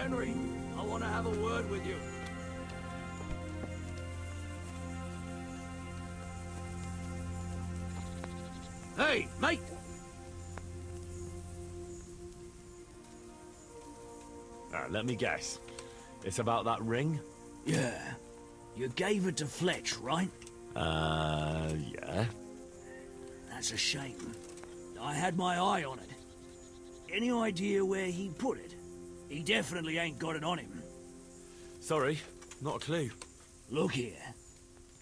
Henry, I want to have a word with you. Hey, mate! Let me guess. It's about that ring? Yeah. You gave it to Fletch, right? Yeah. That's a shame. I had my eye on it. Any idea where he put it? He definitely ain't got it on him. Sorry, not a clue. Look here.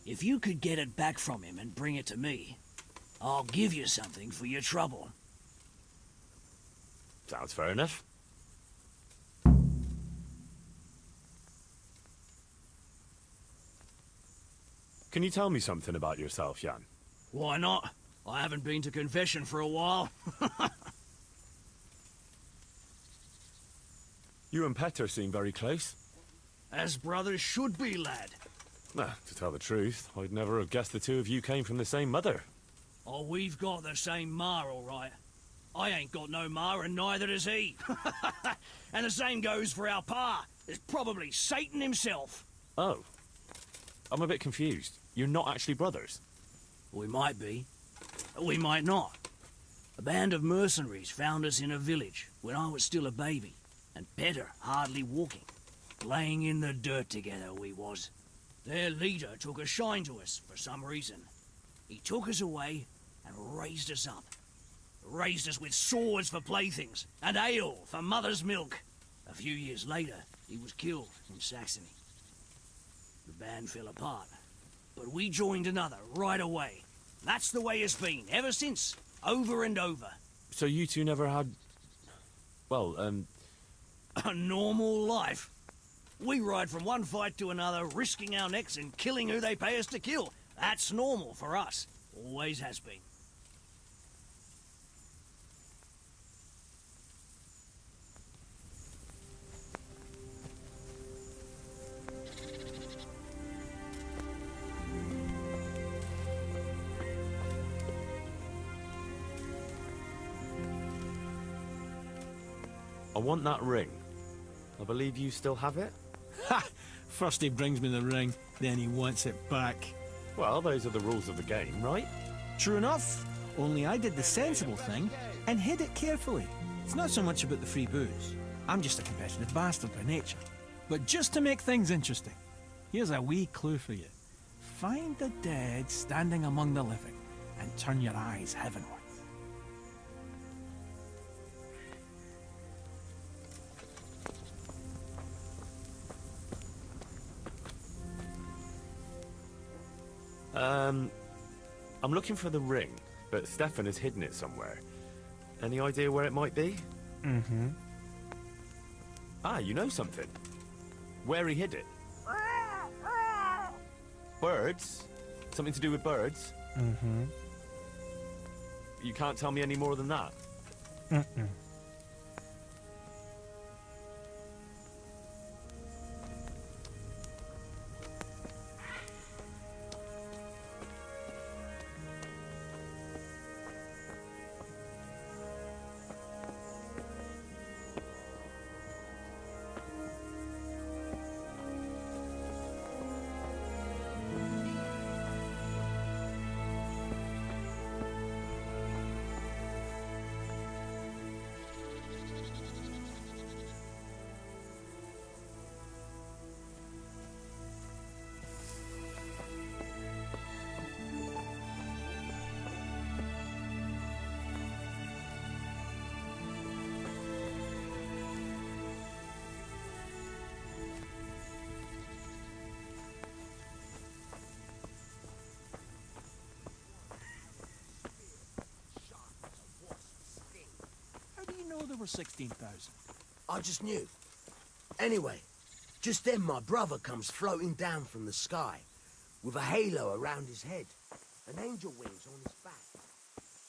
If you could get it back from him and bring it to me, I'll give you something for your trouble. Sounds fair enough. Can you tell me something about yourself, Jan? Why not? I haven't been to confession for a while. You and Petter seem very close. As brothers should be, lad. To tell the truth, I'd never have guessed the two of you came from the same mother. Oh, we've got the same ma, all right. I ain't got no ma, and neither does he. And the same goes for our pa. It's probably Satan himself. Oh. I'm a bit confused. You're not actually brothers? We might be. We might not. A band of mercenaries found us in a village when I was still a baby, and Petter hardly walking. Laying in the dirt together we was. Their leader took a shine to us for some reason. He took us away and raised us up. Raised us with swords for playthings and ale for mother's milk. A few years later, he was killed in Saxony. The band fell apart, but we joined another right away. That's the way it's been, ever since, over and over. So you two never had... well, A normal life. We ride from one fight to another, risking our necks and killing who they pay us to kill. That's normal for us. Always has been. I want that ring. I believe you still have it? Ha! First he brings me the ring, then he wants it back. Well, those are the rules of the game, right? True enough, only I did the sensible thing and hid it carefully. It's not so much about the free booze. I'm just a competitive bastard by nature. But just to make things interesting, here's a wee clue for you. Find the dead standing among the living and turn your eyes heavenward. I'm looking for the ring, but Stephan has hidden it somewhere. Any idea where it might be? Mm-hmm. Ah, you know something. Where he hid it. Birds? Something to do with birds? Mm-hmm. You can't tell me any more than that? Mm-mm. There were 16,000. I just knew. Anyway, just then my brother comes floating down from the sky with a halo around his head and angel wings on his back.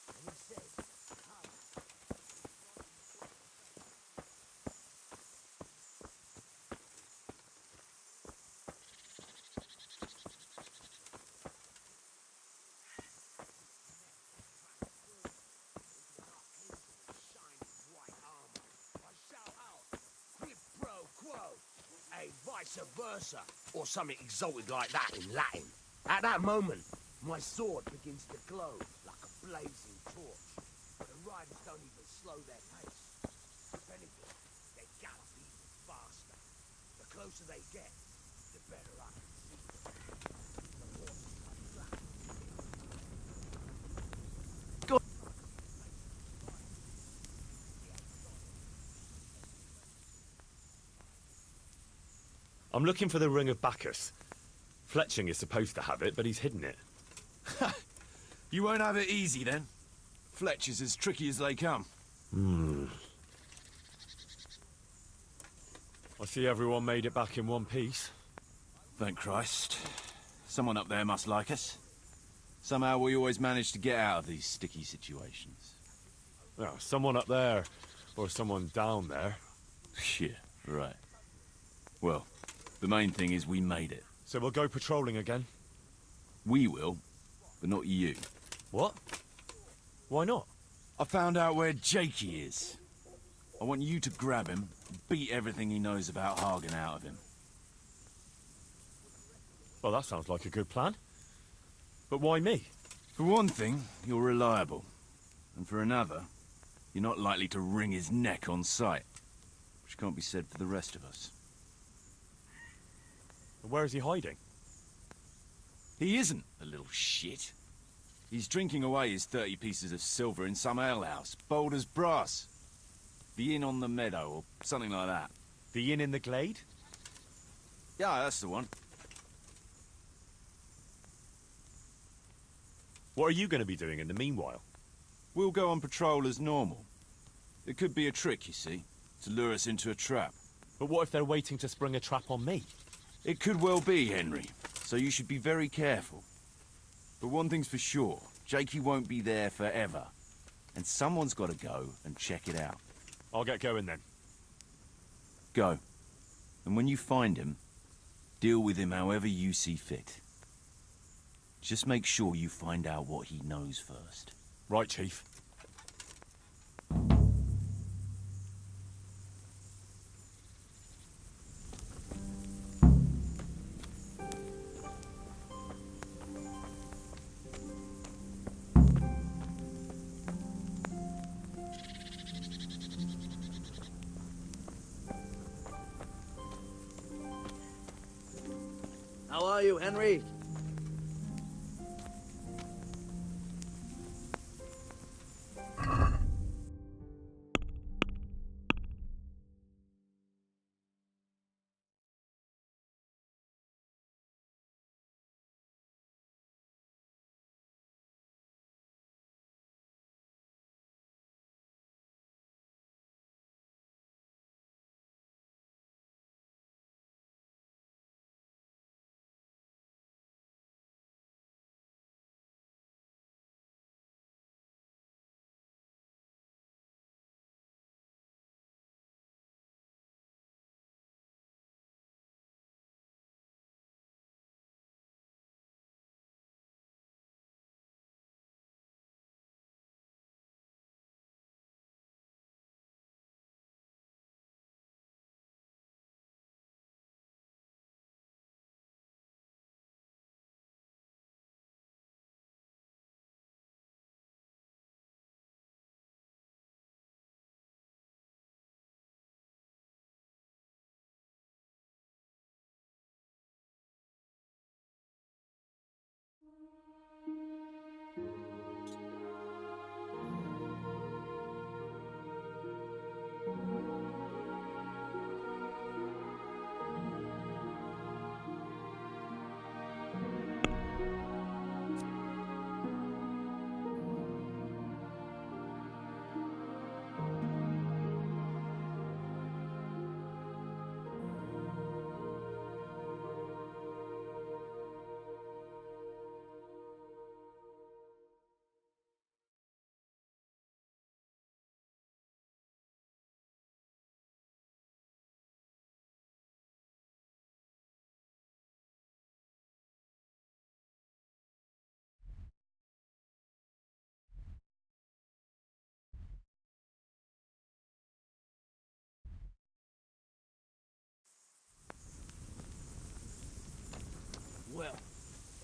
And he says, quid pro quo. vice versa, or something exalted like that in Latin. At that moment, my sword begins to glow like a blazing torch. The riders don't even slow their pace. If anything, they gallop even faster. The closer they get, the better I can see them. The horses are flat. I'm looking for the Ring of Bacchus. Fletching is supposed to have it, but he's hidden it. You won't have it easy, then. Fletcher's as tricky as they come. I see everyone made it back in one piece. Thank Christ. Someone up there must like us. Somehow we always manage to get out of these sticky situations. Well, someone up there, or someone down there. Yeah, right. Well, the main thing is we made it. So we'll go patrolling again? We will, but not you. What? Why not? I found out where Jakey is. I want you to grab him, beat everything he knows about Hagen out of him. Well, that sounds like a good plan. But why me? For one thing, you're reliable. And for another, you're not likely to wring his neck on sight. Which can't be said for the rest of us. Where is he hiding? He isn't, a little shit. He's drinking away his 30 pieces of silver in some alehouse, bold as brass. The inn on the meadow, or something like that. The inn in the glade? Yeah, that's the one. What are you going to be doing in the meanwhile? We'll go on patrol as normal. It could be a trick, you see, to lure us into a trap. But what if they're waiting to spring a trap on me? It could well be, Henry, so you should be very careful. But one thing's for sure, Jakey won't be there forever. And someone's got to go and check it out. I'll get going then. Go. And when you find him, deal with him however you see fit. Just make sure you find out what he knows first. Right, Chief. How are you, Henry?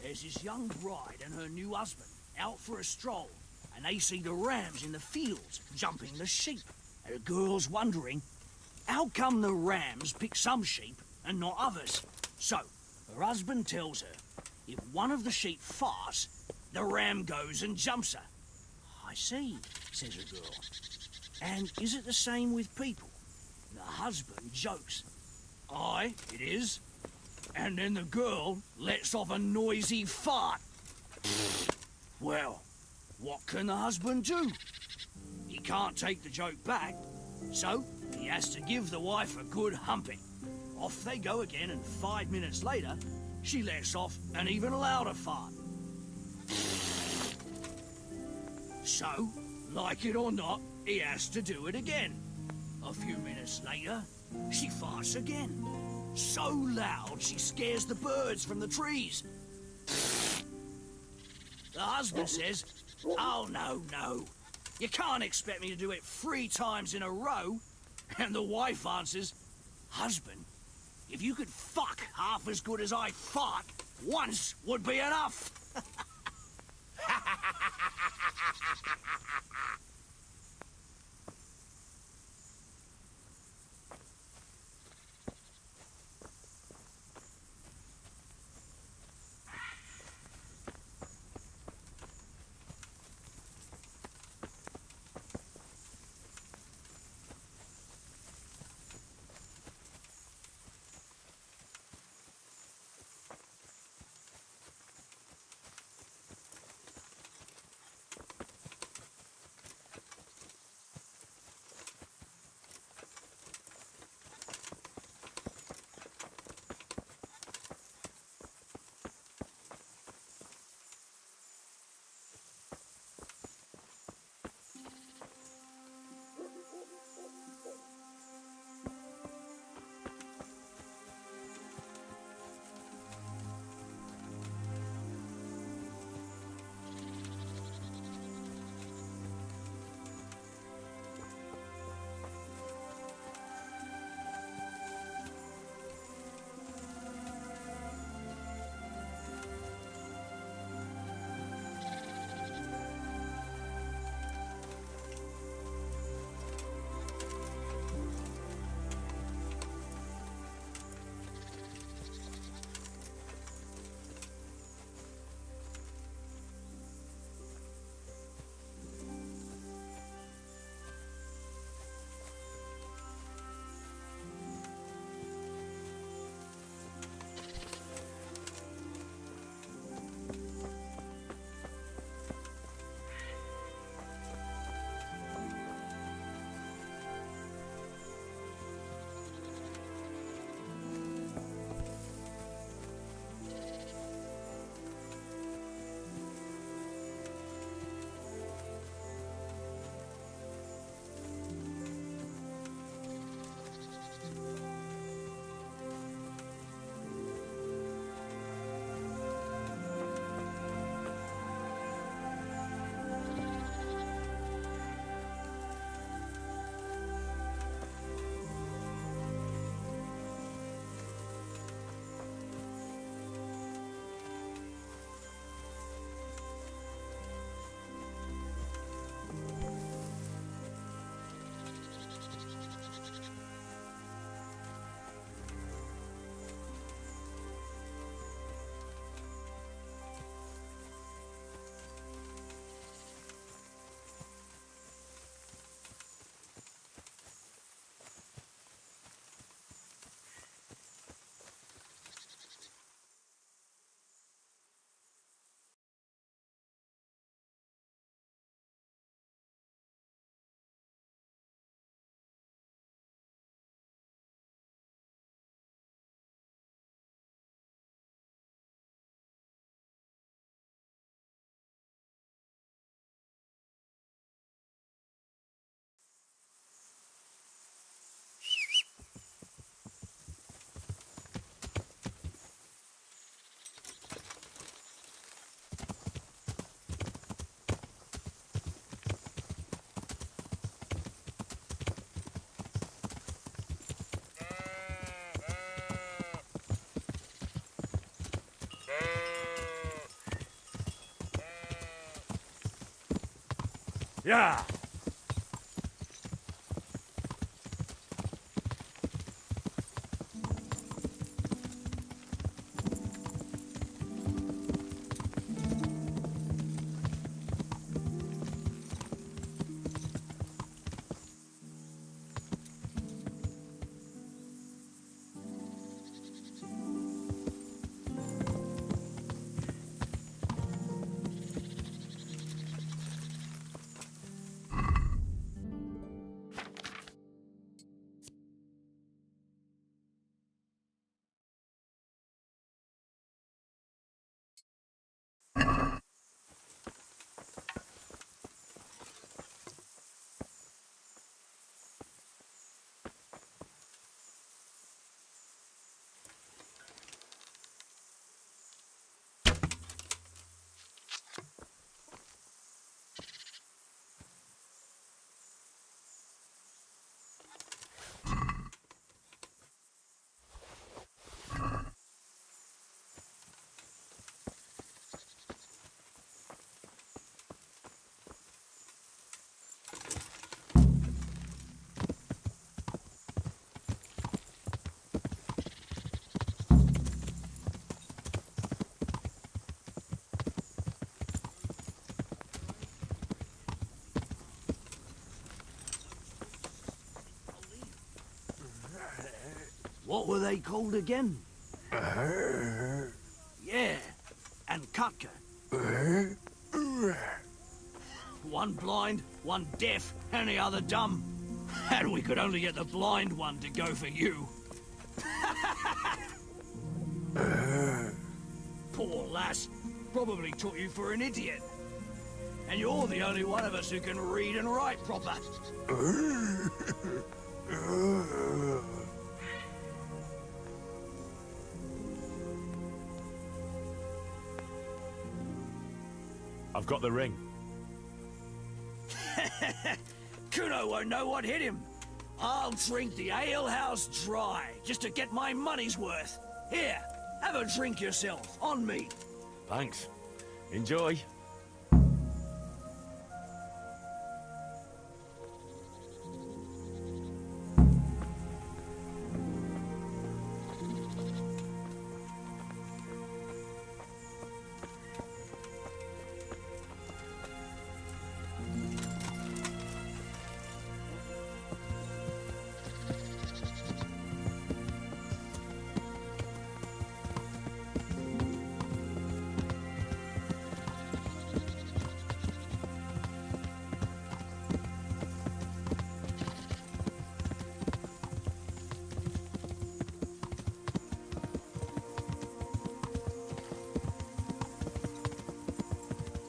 there's this young bride and her new husband out for a stroll, and they see the rams in the fields jumping the sheep. And the girl's wondering, how come the rams pick some sheep and not others? So, her husband tells her, if one of the sheep farts, the ram goes and jumps her. I see, says the girl. And is it the same with people? The husband jokes. Aye, it is. And then the girl lets off a noisy fart. Well, what can the husband do? He can't take the joke back, so he has to give the wife a good humping. Off they go again, and 5 minutes later, she lets off an even louder fart. So, like it or not, he has to do it again. A few minutes later, she farts again. So loud, she scares the birds from the trees. The husband says, oh, no. You can't expect me to do it 3 times in a row. And the wife answers, husband, if you could fuck half as good as I fart, once would be enough. Yeah. What were they called again? Yeah, and Kutka. One blind, one deaf, and the other dumb. And we could only get the blind one to go for you. Poor lass. Probably took you for an idiot. And you're the only one of us who can read and write proper. I've got the ring. Kuno won't know what hit him. I'll drink the alehouse dry, just to get my money's worth. Here, have a drink yourself, on me. Thanks. Enjoy.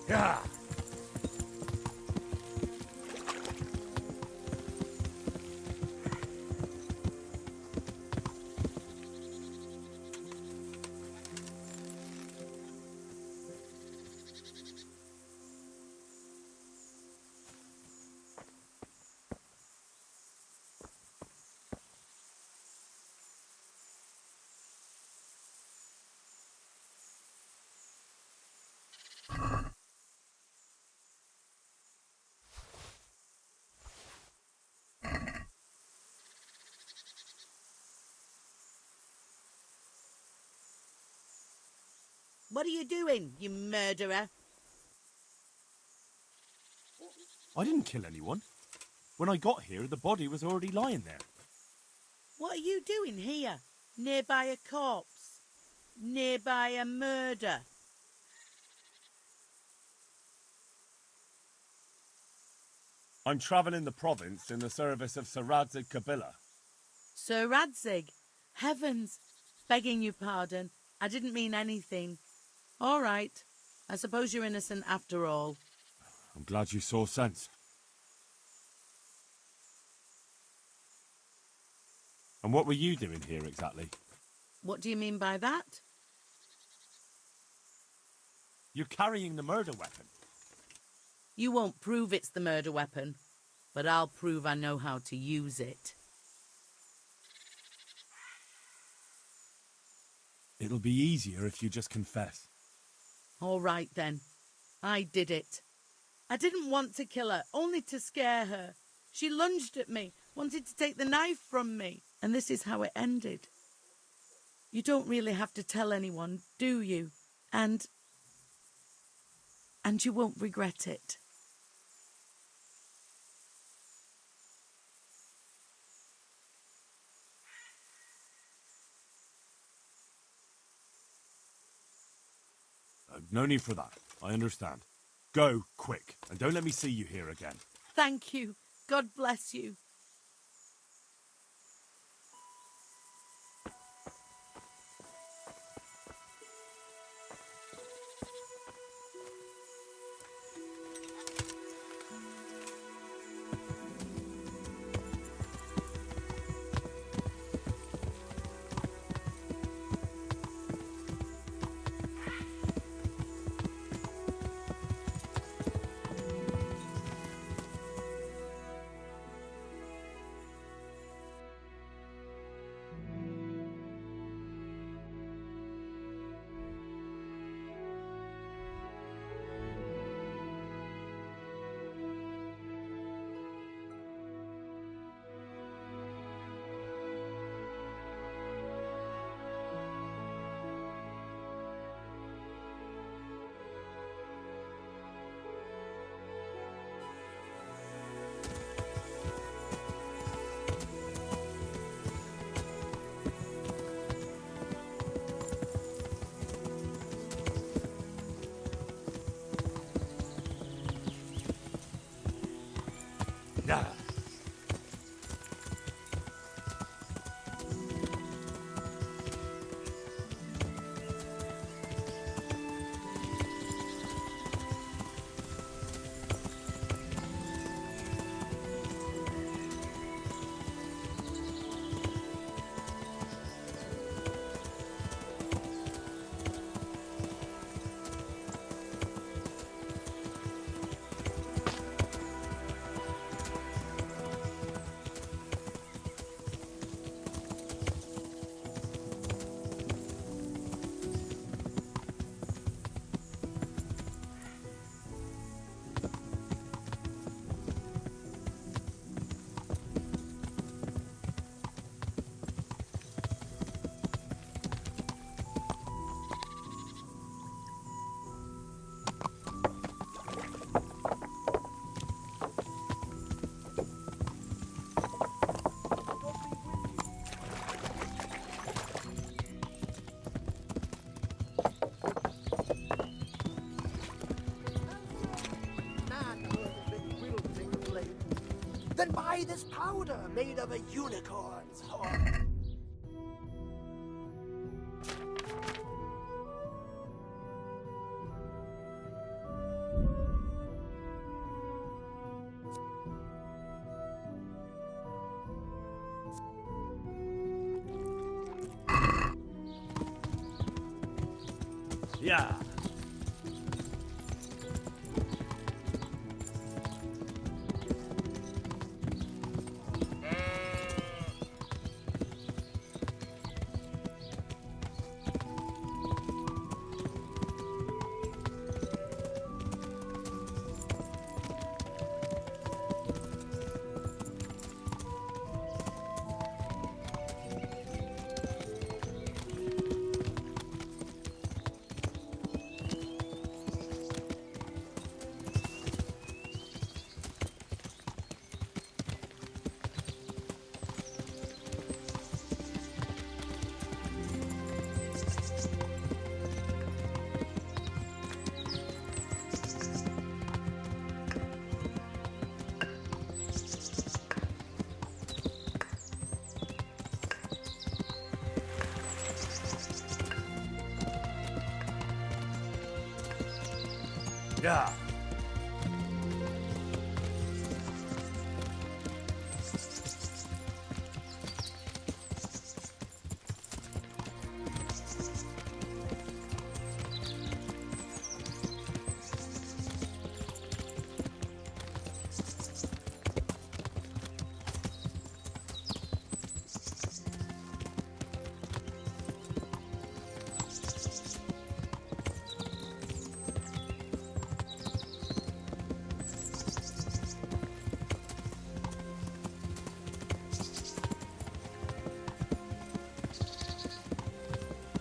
Yeah. What are you doing, you murderer? I didn't kill anyone. When I got here, the body was already lying there. What are you doing here? Nearby a corpse? Nearby a murder? I'm travelling the province in the service of Sir Radzig Kabila. Sir Radzig? Heavens! Begging your pardon. I didn't mean anything. All right. I suppose you're innocent after all. I'm glad you saw sense. And what were you doing here exactly? What do you mean by that? You're carrying the murder weapon. You won't prove it's the murder weapon, but I'll prove I know how to use it. It'll be easier if you just confess. All right then. I did it. I didn't want to kill her, only to scare her. She lunged at me, wanted to take the knife from me, and this is how it ended. You don't really have to tell anyone, do you? And you won't regret it. No need for that. I understand. Go, quick, and don't let me see you here again. Thank you. God bless you. Yeah. Then buy this powder made of a unicorn's horn. Yeah. Yeah.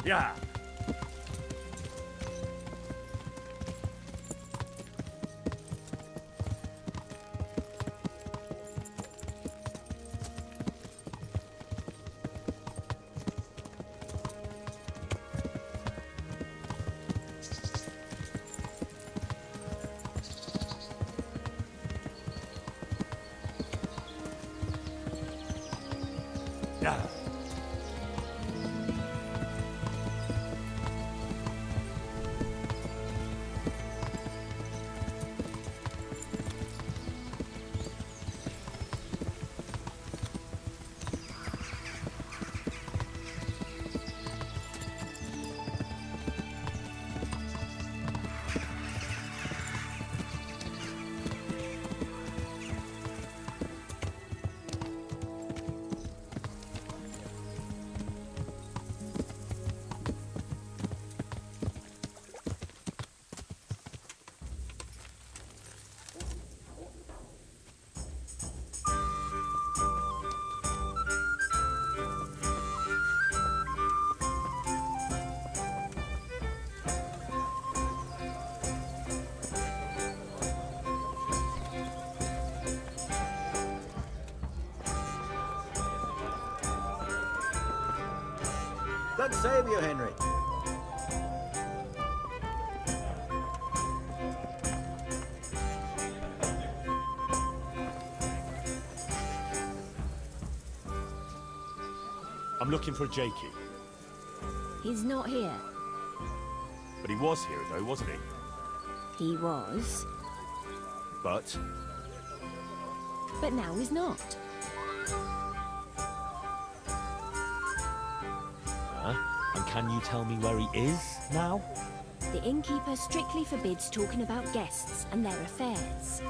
Yeah. Yeah. God save you, Henry. I'm looking for Jakey. He's not here. But he was here, though, wasn't he? He was, But but now he's not. and can you tell me where he is now? The innkeeper strictly forbids talking about guests and their affairs.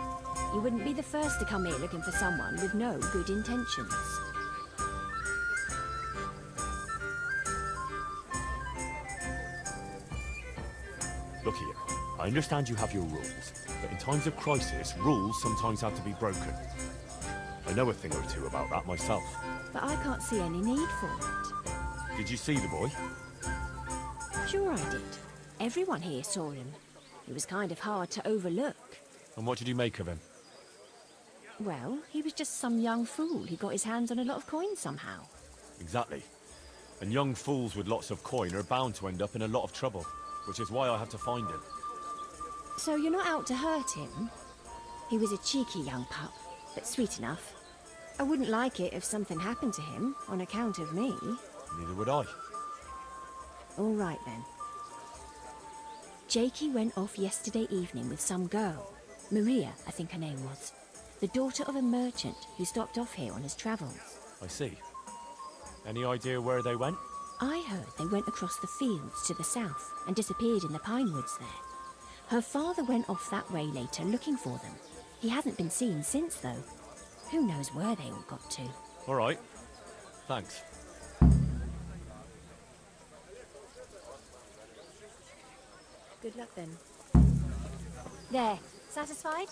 You wouldn't be the first to come here looking for someone with no good intentions. Look here, I understand you have your rules, but in times of crisis, rules sometimes have to be broken. I know a thing or two about that myself. But I can't see any need for it. Did you see the boy? Sure I did. Everyone here saw him. He was kind of hard to overlook. And what did you make of him? Well, he was just some young fool who got his hands on a lot of coins somehow. Exactly. And young fools with lots of coin are bound to end up in a lot of trouble, which is why I have to find him. So you're not out to hurt him? He was a cheeky young pup, but sweet enough. I wouldn't like it if something happened to him on account of me. Neither would I. All right then. Jakey went off yesterday evening with some girl. Maria, I think her name was. The daughter of a merchant who stopped off here on his travels. I see. Any idea where they went? I heard they went across the fields to the south and disappeared in the pine woods there. Her father went off that way later looking for them. He hasn't been seen since, though. Who knows where they all got to? All right. Thanks. Good luck then. There. Satisfied?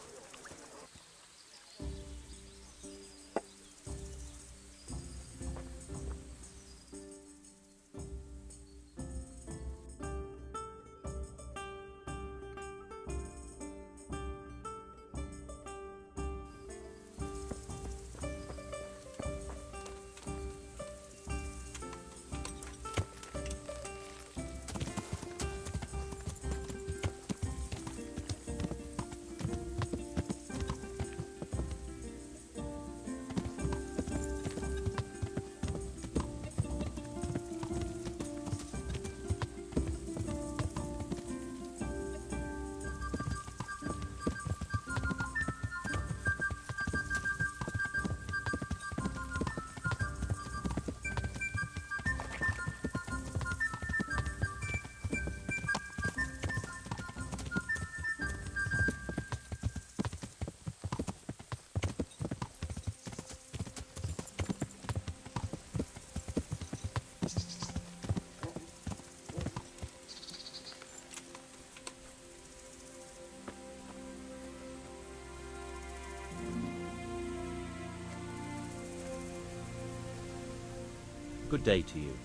Good day to you.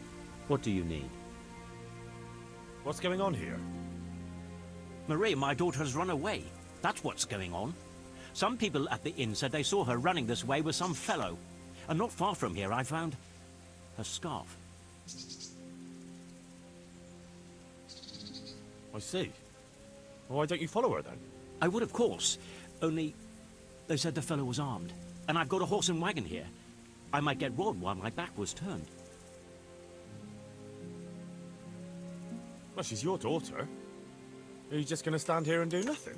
What do you need? What's going on here? Marie, my daughter has run away. That's what's going on. Some people at the inn said they saw her running this way with some fellow. And not far from here, I found her scarf. I see. Why don't you follow her then? I would, of course. Only they said the fellow was armed. And I've got a horse and wagon here. I might get robbed while my back was turned. Well, she's your daughter. Are you just going to stand here and do nothing?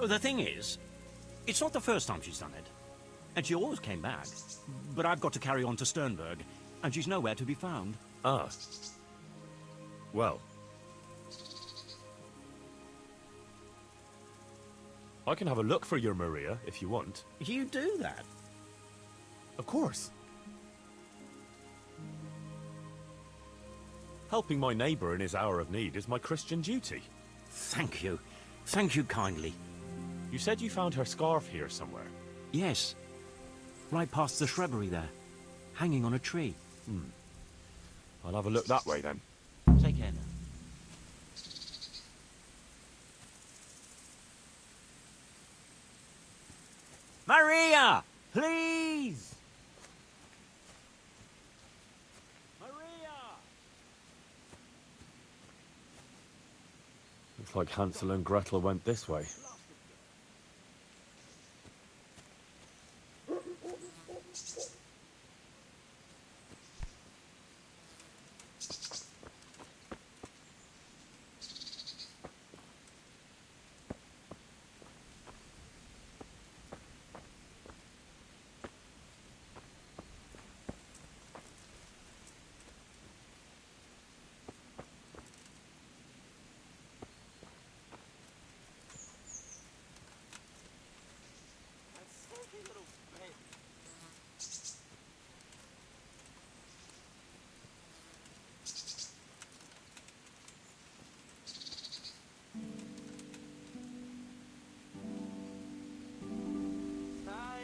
The thing is, it's not the first time she's done it. And she always came back. But I've got to carry on to Sternberg, and she's nowhere to be found. Ah. Well. I can have a look for your Maria, if you want. You do that? Of course. Helping my neighbour in his hour of need is my Christian duty. Thank you. Thank you kindly. You said you found her scarf here somewhere. Yes. Right past the shrubbery there. Hanging on a tree. I'll have a look that way then. Take care now. Maria! Please! Maria! Looks like Hansel and Gretel went this way.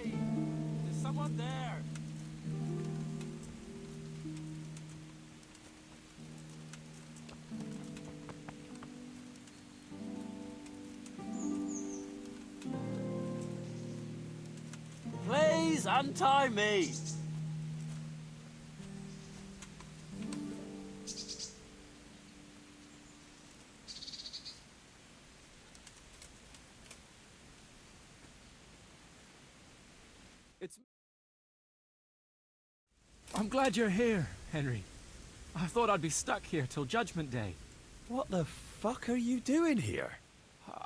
Hey, there's someone there. Please untie me! I'm glad you're here, Henry. I thought I'd be stuck here till Judgment Day. What the fuck are you doing here?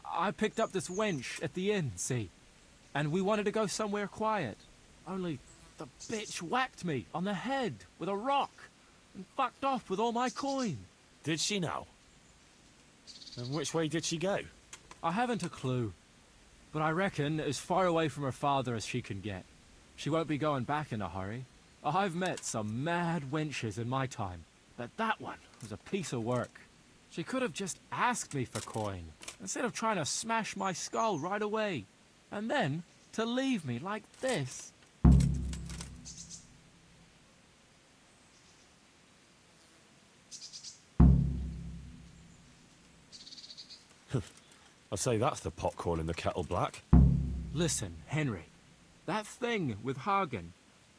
I picked up this wench at the inn, see? And we wanted to go somewhere quiet. Only the bitch whacked me on the head with a rock and fucked off with all my coin. Did she now? And which way did she go? I haven't a clue, but I reckon as far away from her father as she can get. She won't be going back in a hurry. I've met some mad wenches in my time, but that one was a piece of work. She could have just asked me for coin, instead of trying to smash my skull right away. And then to leave me like this. I'd say that's the pot calling the kettle black. Listen, Henry, that thing with Hagen,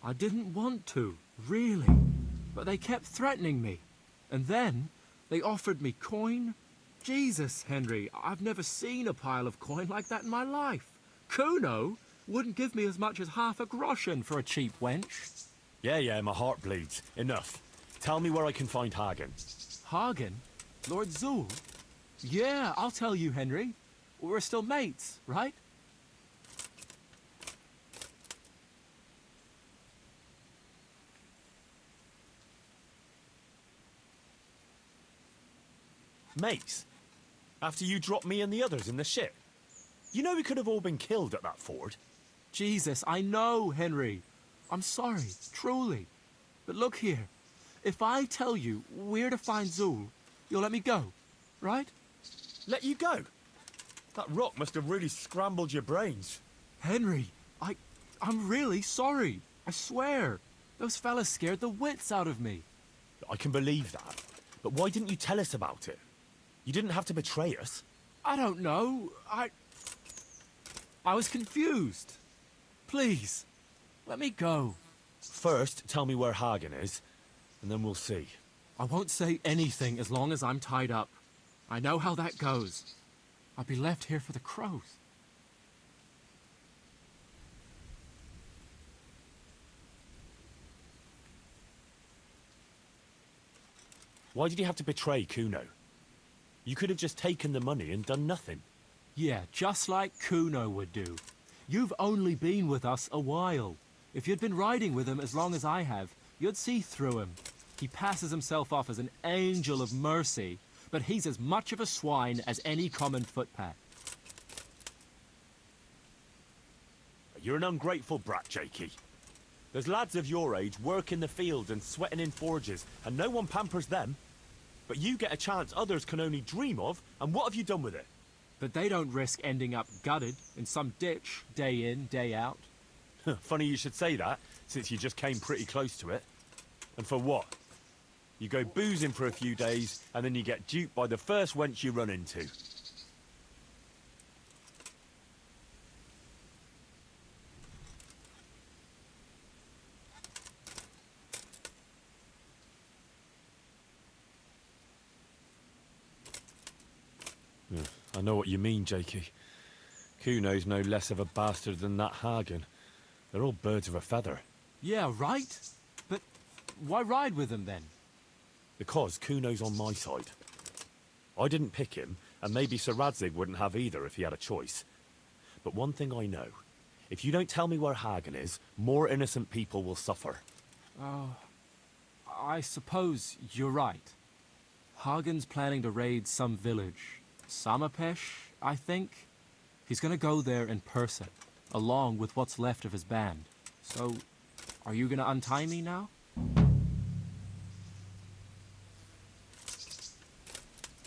I didn't want to, really. But they kept threatening me. And then they offered me coin. Jesus, Henry, I've never seen a pile of coin like that in my life. Kuno wouldn't give me as much as half a groschen for a cheap wench. Yeah, my heart bleeds. Enough. Tell me where I can find Hagen. Hagen? Lord Zool? Yeah, I'll tell you, Henry. We're still mates, right? Mates? After you dropped me and the others in the ship? You know we could have all been killed at that ford. Jesus, I know, Henry. I'm sorry, truly. But look here. If I tell you where to find Zool, you'll let me go, right? Let you go? That rock must have really scrambled your brains. Henry, I'm really sorry. I swear. Those fellas scared the wits out of me. I can believe that. But why didn't you tell us about it? You didn't have to betray us. I don't know. I was confused. Please, let me go. First, tell me where Hagen is, and then we'll see. I won't say anything as long as I'm tied up. I know how that goes. I'll be left here for the crows. Why did you have to betray Kuno? You could have just taken the money and done nothing. Yeah, just like Kuno would do. You've only been with us a while. If you'd been riding with him as long as I have, you'd see through him. He passes himself off as an angel of mercy, but he's as much of a swine as any common footpad. You're an ungrateful brat, Jakey. There's lads of your age work in the field and sweating in forges, and no one pampers them. But you get a chance others can only dream of, and what have you done with it? But they don't risk ending up gutted in some ditch, day in, day out. Funny you should say that, since you just came pretty close to it. And for what? You go boozing for a few days, and then you get duped by the first wench you run into. I know what you mean, Jakey. Kuno's no less of a bastard than that Hagen. They're all birds of a feather. Yeah, right? But why ride with them then? Because Kuno's on my side. I didn't pick him, and maybe Sir Radzig wouldn't have either if he had a choice. But one thing I know. If you don't tell me where Hagen is, more innocent people will suffer. I suppose you're right. Hagen's planning to raid some village. Samapesh, I think. He's gonna go there in person, along with what's left of his band. So, are you gonna untie me now?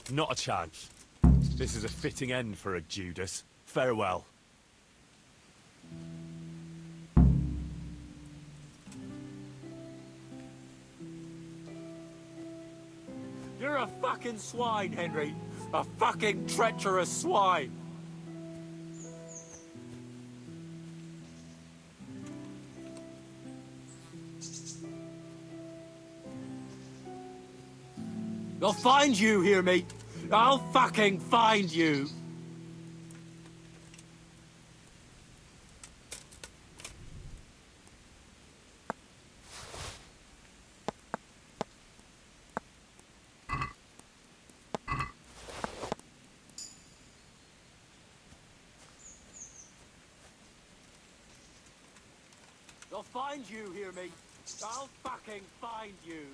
Not a chance. This is a fitting end for a Judas. Farewell. You're a fucking swine, Henry. A fucking treacherous swine. I'll find you, hear me? I'll fucking find you. I'll find you, hear me? I'll fucking find you.